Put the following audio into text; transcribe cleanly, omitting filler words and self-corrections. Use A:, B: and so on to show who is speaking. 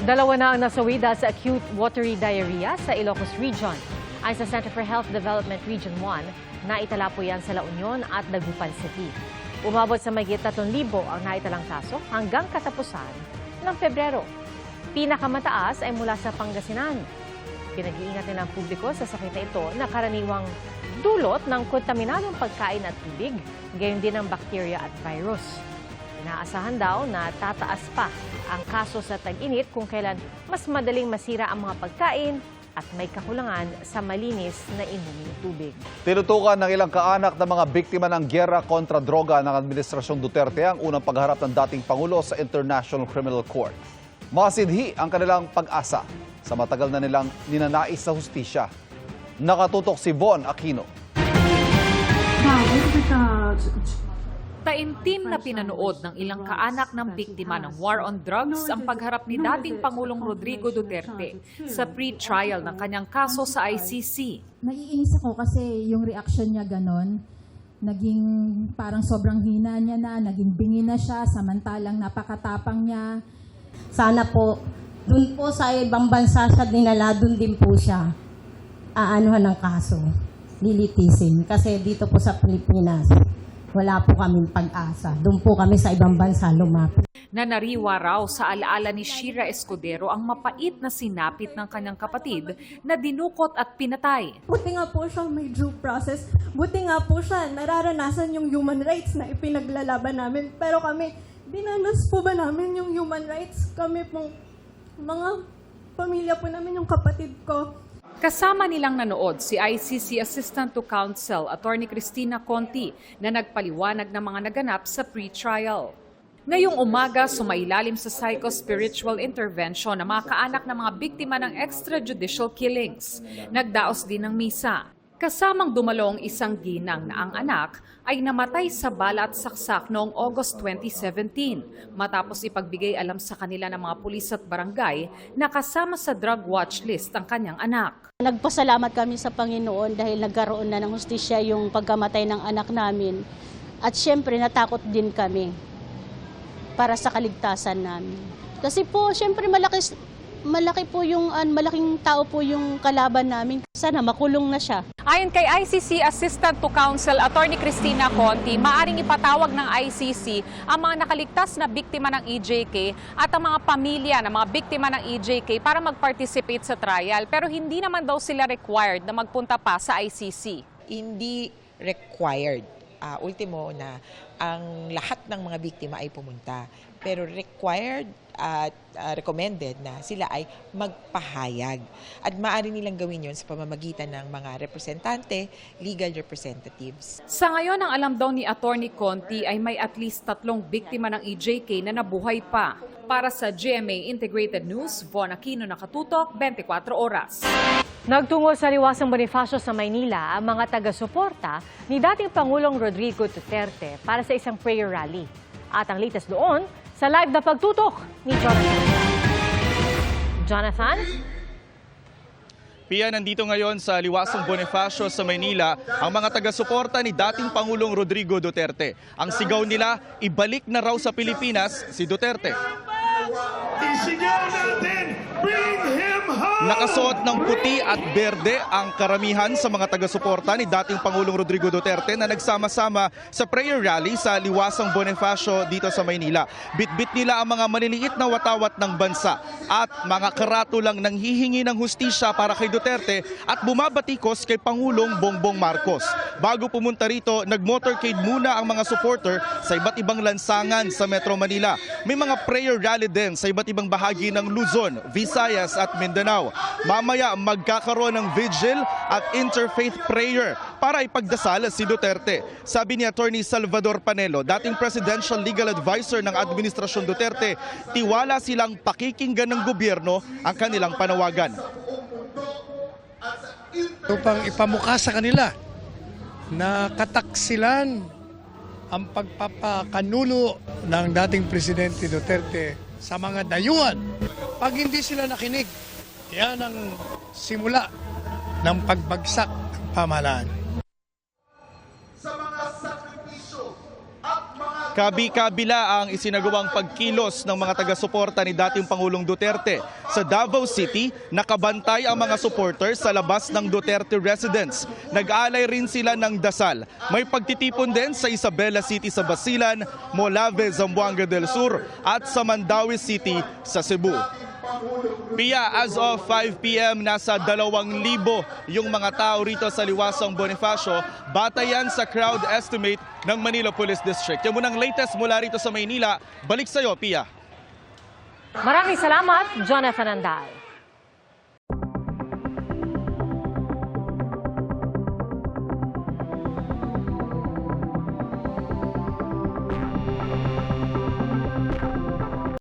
A: Dalawa na ang nasawi dahil sa acute watery diarrhea sa Ilocos Region. Ayon sa Center for Health Development Region 1, naitala po yan sa La Union at Dagupan City. Umabot sa mahigit 3,000 ang naitalang kaso hanggang katapusan ng Pebrero. Pinakamataas ay mula sa Pangasinan. Pinag-iingat din ng publiko sa sakit na ito na karaniwang dulot ng kontaminadong pagkain at tubig, gayon din ng bakterya at virus. Inaasahan daw na tataas pa ang kaso sa tag-init kung kailan mas madaling masira ang mga pagkain at may kakulangan sa malinis na inuming tubig.
B: Tinutukan ng ilang kaanak ng mga biktima ng gyera kontra droga ng Administrasyong Duterte ang unang pagharap ng dating Pangulo sa International Criminal Court. Masidhi ang kanilang pag-asa sa matagal na nilang ninanais sa hustisya. Nakatutok si Von Aquino.
C: Taimtim na pinanood ng ilang kaanak ng biktima ng war on drugs ang pagharap ni dating Pangulong Rodrigo Duterte sa pre-trial ng kanyang kaso sa ICC.
D: Naiinis ako kasi yung reaction niya ganon. Naging parang sobrang hina niya na, naging bingi na siya, samantalang napakatapang niya.
E: Sana po, dun po sa ibang bansa siya dinala, dun din po siya aanuhan ng kaso, lilitisin. Kasi dito po sa Pilipinas, wala po kaming pag-asa. Doon po kami sa ibang bansa lumapit.
C: Nanariwa raw sa alaala ni Shira Escudero ang mapait na sinapit ng kanyang kapatid na dinukot at pinatay.
F: Buti nga po siya may due process. Buti nga po siya nararanasan yung human rights na ipinaglalaban namin. Pero kami, dinanas po ba namin yung human rights? Kami pong mga pamilya po namin, yung kapatid ko.
C: Kasama nilang nanood si ICC Assistant to Counsel Attorney Cristina Conti na nagpaliwanag ng mga naganap sa pre-trial. Ngayong umaga, sumailalim sa psycho-spiritual intervention ng mga kaanak ng mga biktima ng extrajudicial killings. Nagdaos din ng misa. Kasamang dumalong isang ginang na ang anak ay namatay sa bala at saksak noong August 2017 matapos ipagbigay alam sa kanila ng mga pulis at barangay na kasama sa drug watch list ang kanyang anak.
G: Nagpasalamat kami sa Panginoon dahil nagkaroon na ng hustisya yung pagkamatay ng anak namin. At syempre natakot din kami para sa kaligtasan namin. Kasi po syempre malaki po yung malaking tao po yung kalaban namin. Sana makulong na siya.
C: Ayon kay ICC Assistant to Counsel Attorney Cristina Conti, maaring ipatawag ng ICC ang mga nakaligtas na biktima ng EJK at ang mga pamilya ng mga biktima ng EJK para mag-participate sa trial. Pero hindi naman daw sila required na magpunta pa sa ICC.
H: Hindi required. Ultimo na ang lahat ng mga biktima ay pumunta. Pero required at recommended na sila ay magpahayag. At maaari nilang gawin yon sa pamamagitan ng mga representante, legal representatives.
C: Sa ngayon, ang alam daw ni Attorney Conti ay may at least 3 biktima ng EJK na nabuhay pa. Para sa GMA Integrated News, Von Aquino, Nakatutok, 24 Oras.
A: Nagtungo sa Liwasang Bonifacio sa Maynila ang mga taga-suporta ni dating Pangulong Rodrigo Duterte para sa isang prayer rally. At ang latest doon sa live na pagtutok ni Jonathan. Jonathan?
I: Pia, nandito ngayon sa Liwasang Bonifacio sa Maynila ang mga taga-suporta ni dating Pangulong Rodrigo Duterte. Ang sigaw nila, ibalik na raw sa Pilipinas si Duterte.
J: Isigaw natin, bring him home!
I: Nakasuot ng puti at berde ang karamihan sa mga taga-suporta ni dating Pangulong Rodrigo Duterte na nagsama-sama sa prayer rally sa Liwasang Bonifacio dito sa Maynila. Bitbit nila ang mga maliliit na watawat ng bansa at mga karatulang nanghihingi ng hustisya para kay Duterte at bumabatikos kay Pangulong Bongbong Marcos. Bago pumunta rito, nag-motorcade muna ang mga supporter sa iba't ibang lansangan sa Metro Manila. May mga prayer rally din sa iba't ibang bahagi ng Luzon, Visayas at Mindanao. Mamaya magkakaroon ng vigil at interfaith prayer para ipagdasal si Duterte. Sabi ni Attorney Salvador Panelo, dating Presidential Legal Advisor ng Administrasyon Duterte, tiwala silang pakikinggan ng gobyerno ang kanilang panawagan.
J: Upang ipamukha sa kanila na kataksilan ang pagpapakanulo ng dating Presidente Duterte sa mga dayuhan. Pag hindi sila nakinig, yan ang simula ng pagbagsak ng pamahalaan.
K: Sa mga sakripisyo at mga
I: Kabi-kabila ang isinagawang pagkilos ng mga taga-suporta ni dating Pangulong Duterte. Sa Davao City, nakabantay ang mga supporters sa labas ng Duterte residence. Nag-aalay rin sila ng dasal. May pagtitipon din sa Isabela City sa Basilan, Molave, Zamboanga del Sur at sa Mandaue City sa Cebu. Pia, as of 5 p.m. nasa 2,000 yung mga tao rito sa Liwasang Bonifacio, batayan sa crowd estimate ng Manila Police District. Yan muna ang latest mula rito sa Maynila. Balik sa'yo, Pia.
A: Maraming salamat, Jonathan Andal.